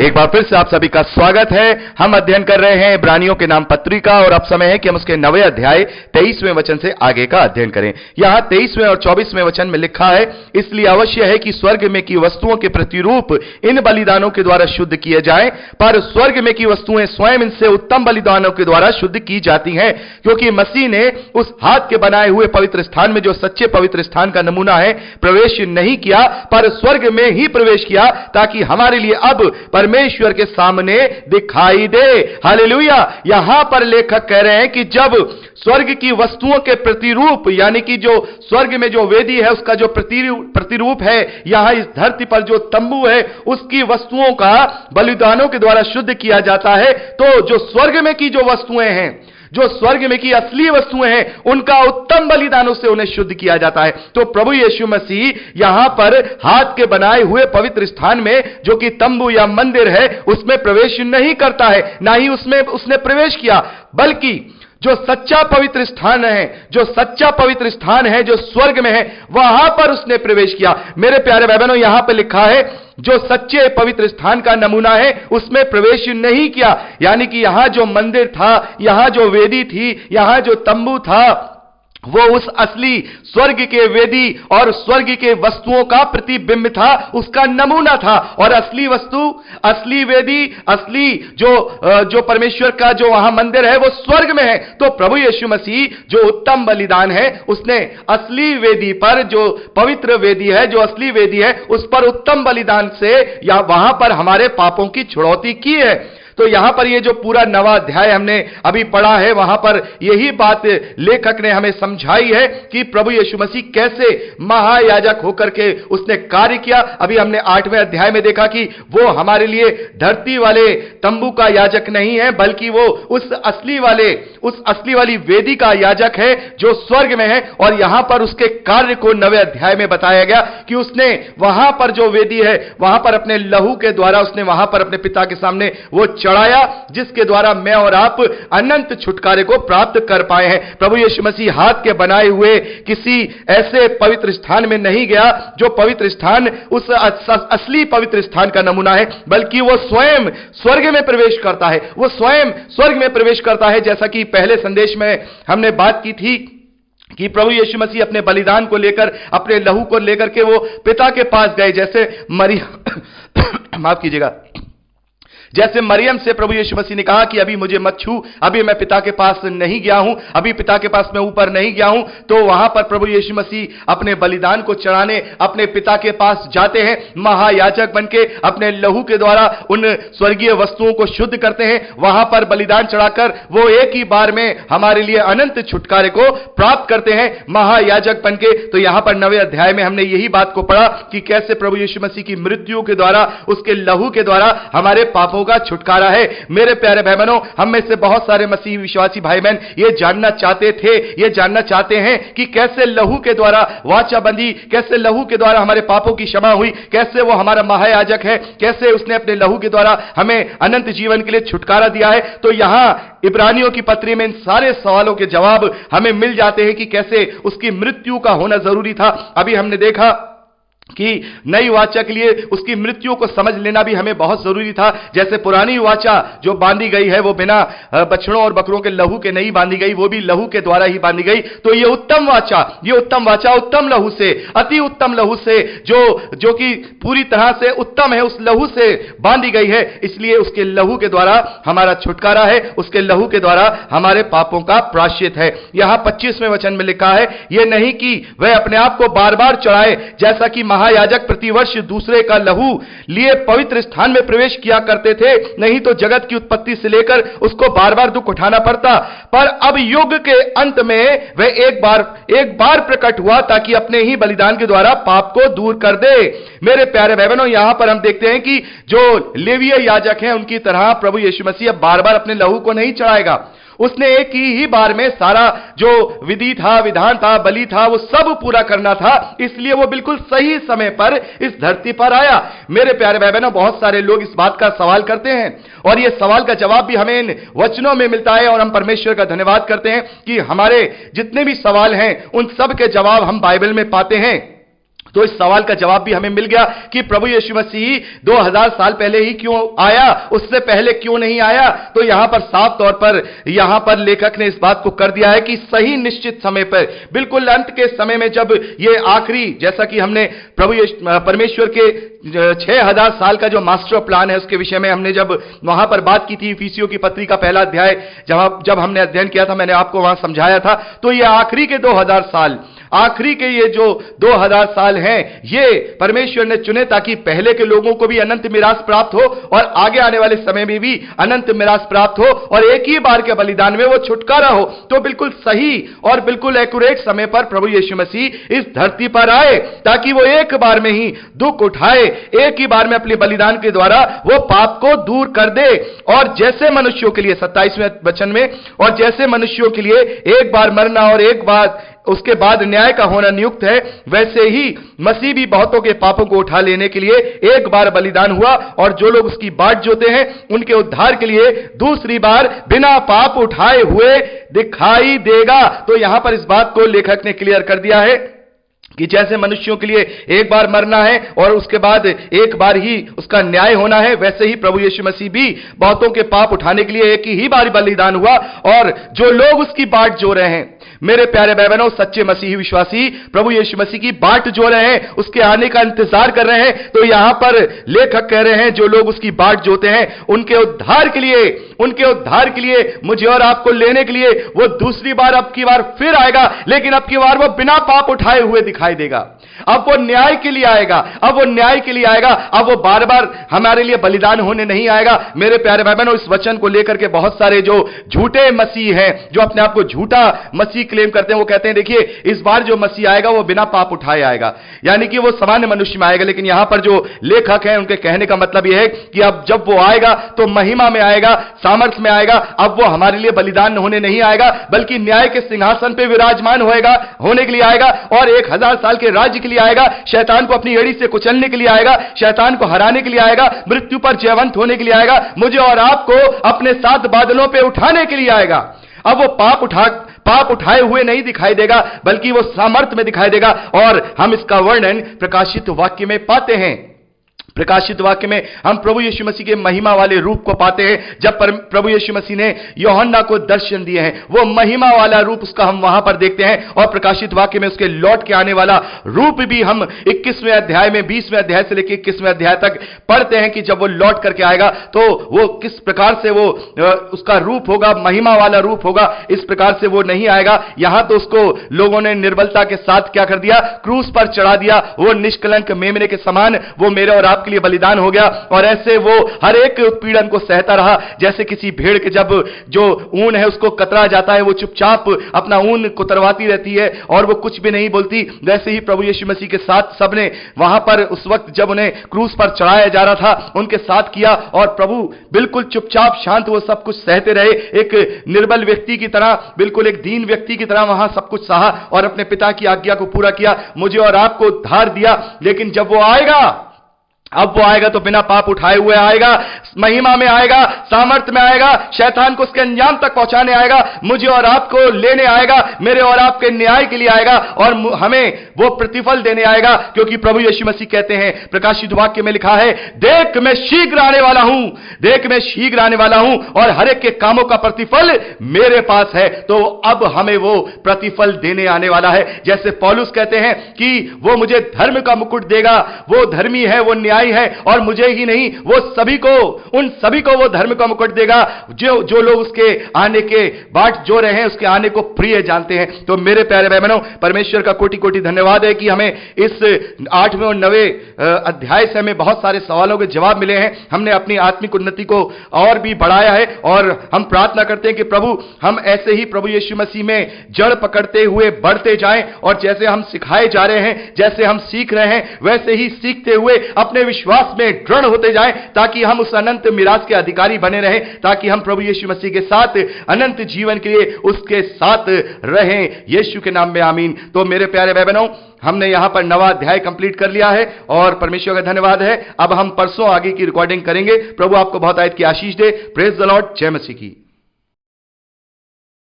एक बार फिर से आप सभी का स्वागत है। हम अध्ययन कर रहे हैं इब्रानियों के नाम पत्रिका और अब समय है कि हम उसके 9वें अध्याय 23वें वचन से आगे का अध्ययन करें। यहां 23वें और 24वें वचन में लिखा है, इसलिए अवश्य है कि स्वर्ग में की वस्तुओं के प्रतिरूप इन बलिदानों के द्वारा शुद्ध किए जाएं, पर स्वर्ग में की वस्तुएं स्वयं इनसे उत्तम बलिदानों के द्वारा शुद्ध की जाती हैं, क्योंकि मसीह ने उस हाथ के बनाए हुए पवित्र स्थान में, जो सच्चे पवित्र स्थान का नमूना है, प्रवेश नहीं किया, पर स्वर्ग में ही प्रवेश किया, ताकि हमारे लिए अब परमेश्वर के सामने दिखाई दे। हालेलुया। यहां पर लेखक कह रहे हैं कि जब स्वर्ग की वस्तुओं के प्रतिरूप, यानी कि जो स्वर्ग में जो वेदी है उसका जो प्रतिरूप है, यहां इस धरती पर जो तंबू है उसकी वस्तुओं का बलिदानों के द्वारा शुद्ध किया जाता है। तो जो स्वर्ग में की जो वस्तुएं हैं, जो स्वर्ग में की असली वस्तुएं हैं, उनका उत्तम बलिदानों से उन्हें शुद्ध किया जाता है। तो प्रभु यीशु मसीह यहां पर हाथ के बनाए हुए पवित्र स्थान में, जो कि तंबू या मंदिर है, उसमें प्रवेश नहीं करता है, ना ही उसमें उसने प्रवेश किया, बल्कि जो सच्चा पवित्र स्थान है, जो सच्चा पवित्र स्थान है जो स्वर्ग में है, वहां पर उसने प्रवेश किया। मेरे प्यारे भाई बहनों, यहां पर लिखा है जो सच्चे पवित्र स्थान का नमूना है उसमें प्रवेश नहीं किया, यानी कि यहां जो मंदिर था, यहां जो वेदी थी, यहां जो तंबू था, वो उस असली स्वर्ग के वेदी और स्वर्ग के वस्तुओं का प्रतिबिंब था, उसका नमूना था। और असली वस्तु, असली वेदी, असली जो परमेश्वर का जो वहां मंदिर है, वो स्वर्ग में है। तो प्रभु यीशु मसीह जो उत्तम बलिदान है, उसने असली वेदी पर, जो पवित्र वेदी है, जो असली वेदी है, उस पर उत्तम बलिदान से या वहां पर हमारे पापों की छुड़ौती की है। तो यहां पर ये जो पूरा 9वां अध्याय हमने अभी पढ़ा है, वहां पर यही बात लेखक ने हमें समझाई है कि प्रभु यीशु मसीह कैसे महायाजक होकर के उसने कार्य किया। अभी हमने 8वें अध्याय में देखा कि वो हमारे लिए धरती वाले तंबू का याजक नहीं है, बल्कि वो उस असली वाली वेदी का याजक है जो स्वर्ग में है। और यहां पर उसके कार्य को 9वें अध्याय में बताया गया कि उसने वहां पर जो वेदी है, वहां पर अपने लहू के द्वारा उसने वहां पर अपने पिता के सामने वो चढ़ाया, जिसके द्वारा मैं और आप अनंत छुटकारे को प्राप्त कर पाए हैं। प्रभु यीशु मसीह हाथ के बनाए हुए किसी ऐसे पवित्र स्थान में नहीं गया जो पवित्र स्थान उस असली पवित्र स्थान का नमूना है, बल्कि वो स्वयं स्वर्ग में प्रवेश करता है। वो स्वयं स्वर्ग में प्रवेश करता है, जैसा कि पहले संदेश में हमने बात की थी कि प्रभु यीशु मसीह अपने बलिदान को लेकर, अपने लहू को लेकर के वो पिता के पास गए। जैसे माफ कीजिएगा, जैसे मरियम से प्रभु यीशु मसीह ने कहा कि अभी मुझे मत छू, अभी मैं पिता के पास नहीं गया हूं, अभी पिता के पास मैं ऊपर नहीं गया हूं। तो वहां पर प्रभु यीशु मसीह अपने बलिदान को चढ़ाने अपने पिता के पास जाते हैं, महायाजक बनके अपने लहू के द्वारा उन स्वर्गीय वस्तुओं को शुद्ध करते हैं। वहां पर बलिदान चढ़ाकर वो एक ही बार में हमारे लिए अनंत छुटकारे को प्राप्त करते हैं, महायाजक बनके। तो यहां पर 9वें अध्याय में हमने यही बात को पढ़ा कि कैसे प्रभु यीशु मसीह की मृत्यु के द्वारा, उसके लहू के द्वारा हमारे पापों का छुटकारा है। मेरे प्यारे भाई बहनों, हम में से बहुत सारे मसीह विश्वासी भाई बहन ये जानना चाहते थे, ये जानना चाहते हैं कि कैसे लहू के द्वारा वाचा बंधी, कैसे लहू के द्वारा हमारे पापों की क्षमा हुई, कैसे वो हमारा महायाजक है, कैसे उसने अपने लहू के द्वारा हमें अनंत जीवन के लिए छुटकारा दिया है। तो यहां इब्रानियों की पत्री में इन सारे सवालों के जवाब हमें मिल जाते हैं कि कैसे उसकी मृत्यु का होना जरूरी था। अभी हमने देखा कि नई वाचा के लिए उसकी मृत्यु को समझ लेना भी हमें बहुत जरूरी था। जैसे पुरानी वाचा जो बांधी गई है, वो बिना बछड़ों और बकरों के लहू के नहीं बांधी गई, वो भी लहू के द्वारा ही बांधी गई। तो ये उत्तम वाचा उत्तम लहू से, अति उत्तम लहू से, जो कि पूरी तरह से उत्तम है, उस लहू से बांधी गई है। इसलिए उसके लहू के द्वारा हमारा छुटकारा है, उसके लहू के द्वारा हमारे पापों का प्रायश्चित है। यहां 25वें वचन में लिखा है, यह नहीं कि वह अपने आप को बार बार चढ़ाए, जैसा कि महायाजक प्रतिवर्ष दूसरे का लहू लिए पवित्र स्थान में प्रवेश किया करते थे, नहीं तो जगत की उत्पत्ति से लेकर उसको बार बार दुख उठाना पड़ता। पर अब युग के अंत में वह एक बार प्रकट हुआ, ताकि अपने ही बलिदान के द्वारा पाप को दूर कर दे। मेरे प्यारे भाई बहनों, यहां पर हम देखते हैं कि जो लेवीय याजक हैं, उनकी तरह प्रभु यीशु मसीह बार बार अपने लहू को नहीं चढ़ाएगा। उसने एक ही बार में सारा जो विधि था, विधान था, बलि था, वो सब पूरा करना था। इसलिए वो बिल्कुल सही समय पर इस धरती पर आया। मेरे प्यारे भाई बहनों, बहुत सारे लोग इस बात का सवाल करते हैं और ये सवाल का जवाब भी हमें इन वचनों में मिलता है, और हम परमेश्वर का धन्यवाद करते हैं कि हमारे जितने भी सवाल हैं उन सब के जवाब हम बाइबल में पाते हैं। तो इस सवाल का जवाब भी हमें मिल गया कि प्रभु यीशु मसीह 2000 साल पहले ही क्यों आया, उससे पहले क्यों नहीं आया। तो यहां पर साफ तौर पर यहां पर लेखक ने इस बात को कर दिया है कि सही निश्चित समय पर, बिल्कुल अंत के समय में, जब ये आखिरी, जैसा कि हमने परमेश्वर के 6000 साल का जो मास्टर प्लान है उसके विषय में हमने जब वहां पर बात की थी, इफिसियों की पत्री का पहला अध्याय जब हमने अध्ययन किया था, मैंने आपको वहां समझाया था। तो ये आखिरी के 2000 साल, आखिरी के ये जो 2000 साल हैं, ये परमेश्वर ने चुने ताकि पहले के लोगों को भी अनंत मिरास प्राप्त हो और आगे आने वाले समय में भी अनंत मिरास प्राप्त हो और एक ही बार के बलिदान में वो छुटकारा हो। तो बिल्कुल सही और बिल्कुल एक्यूरेट समय पर प्रभु यीशु मसीह इस धरती पर आए ताकि वो एक बार में ही दुख उठाए, एक ही बार में अपने बलिदान के द्वारा वो पाप को दूर कर दे। और जैसे मनुष्यों के लिए 27वें वचन में, और जैसे मनुष्यों के लिए एक बार मरना और एक बार उसके बाद न्याय का होना नियुक्त है, वैसे ही मसीह भी बहुतों के पापों को उठा लेने के लिए एक बार बलिदान हुआ और जो लोग उसकी बाट जोते हैं उनके उद्धार के लिए दूसरी बार बिना पाप उठाए हुए दिखाई देगा। तो यहां पर इस बात को लेखक ने क्लियर कर दिया है कि जैसे मनुष्यों के लिए एक बार मरना है और उसके बाद एक बार ही उसका न्याय होना है, वैसे ही प्रभु यीशु मसीह भी बहुतों के पाप उठाने के लिए एक ही बार बलिदान हुआ। और जो लोग उसकी बाट जो रहे हैं, मेरे प्यारे भाई बहनों, सच्चे मसीही विश्वासी प्रभु यीशु मसीह की बाट जो रहे हैं, उसके आने का इंतजार कर रहे हैं, तो यहां पर लेखक कह रहे हैं जो लोग उसकी बाट जोते हैं उनके उद्धार के लिए, उनके उद्धार के लिए, मुझे और आपको लेने के लिए वो दूसरी बार, अब की बार फिर आएगा, लेकिन अब की बार वो बिना पाप उठाए हुए दिखाई देगा। अब वो न्याय के लिए आएगा, अब वो न्याय के लिए आएगा, अब वो बार बार हमारे लिए बलिदान होने नहीं आएगा। मेरे प्यारे भाई बहनों, इस वचन को लेकर के बहुत सारे जो झूठे मसीह हैं, जो अपने आप को झूठा मसीह क्लेम करते हैं, वो कहते हैं देखिए इस बार जो मसीह आएगा वो बिना पाप उठाए आएगा, यानी कि वो सामान्य मनुष्य में आएगा। लेकिन यहां पर जो लेखक हैं उनके कहने का मतलब यह है कि अब जब वो आएगा तो महिमा में आएगा, सामर्थ्य में आएगा। अब वो हमारे लिए बलिदान होने नहीं आएगा, बल्कि न्याय के सिंहासन पर विराजमान होने के लिए आएगा और 1000 साल के राज्य के लिए आएगा, शैतान को अपनी एड़ी से कुचलने के लिए आएगा, शैतान को हराने के लिए आएगा, मृत्यु पर जयवंत होने के लिए आएगा, मुझे और आपको अपने साथ बादलों पे उठाने के लिए आएगा। अब वो पाप उठाए हुए नहीं दिखाई देगा, बल्कि वो सामर्थ्य में दिखाई देगा। और हम इसका वर्णन प्रकाशित वाक्य में पाते हैं। प्रकाशित वाक्य में हम प्रभु यीशु मसीह के महिमा वाले रूप को पाते हैं। जब प्रभु यीशु मसीह ने यूहन्ना को दर्शन दिए हैं, वो महिमा वाला रूप उसका हम वहां पर देखते हैं। और प्रकाशित वाक्य में उसके लौट के आने वाला रूप भी हम 21वें अध्याय में, 20वें अध्याय से लेकर 21वें अध्याय तक पढ़ते हैं कि जब वो लौट करके आएगा तो वो किस प्रकार से वो उसका रूप होगा, महिमा वाला रूप होगा। इस प्रकार से वो नहीं आएगा। यहां तो उसको लोगों ने निर्बलता के साथ क्या कर दिया, क्रूस पर चढ़ा दिया। वो निष्कलंक मेमने के समान वो मेरे और के लिए बलिदान हो गया और ऐसे वो हर एक उत्पीड़न को सहता रहा। जैसे किसी भेड़ के जब जो ऊन है उसको कतरा जाता है, वो चुपचाप अपना ऊन कुतरवाती रहती है और वो कुछ भी नहीं बोलती, वैसे ही प्रभु यीशु मसीह के साथ सबने वहां पर उस वक्त जब उन्हें क्रूस पर चढ़ाया जा रहा था उनके साथ किया और प्रभु बिल्कुल चुपचाप शांत वो सब कुछ सहते रहे, एक निर्बल व्यक्ति की तरह, बिल्कुल एक दीन व्यक्ति की तरह वहां सब कुछ सहा और अपने पिता की आज्ञा को पूरा किया, मुझे और आपको उद्धार दिया। लेकिन जब वो आएगा, अब वो आएगा तो बिना पाप उठाए हुए आएगा, महिमा में आएगा, सामर्थ्य में आएगा, शैतान को उसके अंजाम तक पहुंचाने आएगा, मुझे और आपको लेने आएगा, मेरे और आपके न्याय के लिए आएगा और हमें वो प्रतिफल देने आएगा। क्योंकि प्रभु यीशु मसीह कहते हैं, प्रकाशित वाक्य में लिखा है, देख मैं शीघ्र आने वाला हूं, देख मैं शीघ्र आने वाला हूं और हर एक के कामों का प्रतिफल मेरे पास है। तो अब हमें वो प्रतिफल देने आने वाला है। जैसे पौलुस कहते हैं कि वो मुझे धर्म का मुकुट देगा, वो धर्मी है, वो न्याय है और मुझे ही नहीं, वो सभी को, उन सभी को वो धर्म का मुकुट देगा जो लोग उसके आने के बाट जो रहे हैं, उसके आने को प्रिय जानते हैं। तो मेरे प्यारे भाई बहनों, परमेश्वर का कोटि कोटि धन्यवाद है कि हमें इस 8वें और 9वें अध्याय से हमें बहुत सारे सवालों के जवाब मिले हैं। हमने अपनी आत्मिक उन्नति को और भी बढ़ाया है और हम प्रार्थना करते हैं कि प्रभु हम ऐसे ही प्रभु यीशु मसीह में जड़ पकड़ते हुए बढ़ते जाएं और जैसे हम सिखाए जा रहे हैं, जैसे हम सीख रहे हैं, वैसे ही सीखते हुए अपने विश्वास में दृढ़ होते जाएं, ताकि हम उस अनंत मिरास के अधिकारी बने रहें, ताकि हम प्रभु यीशु मसीह के साथ अनंत जीवन के लिए उसके साथ रहें। यीशु के नाम में आमीन। तो मेरे प्यारे भाई बहनों, हमने यहां पर 9वां अध्याय कंप्लीट कर लिया है और परमेश्वर का धन्यवाद है। अब हम परसों आगे की रिकॉर्डिंग करेंगे। प्रभु आपको बहुत आयत की आशीष दे। Praise the Lord. जय मसीह की।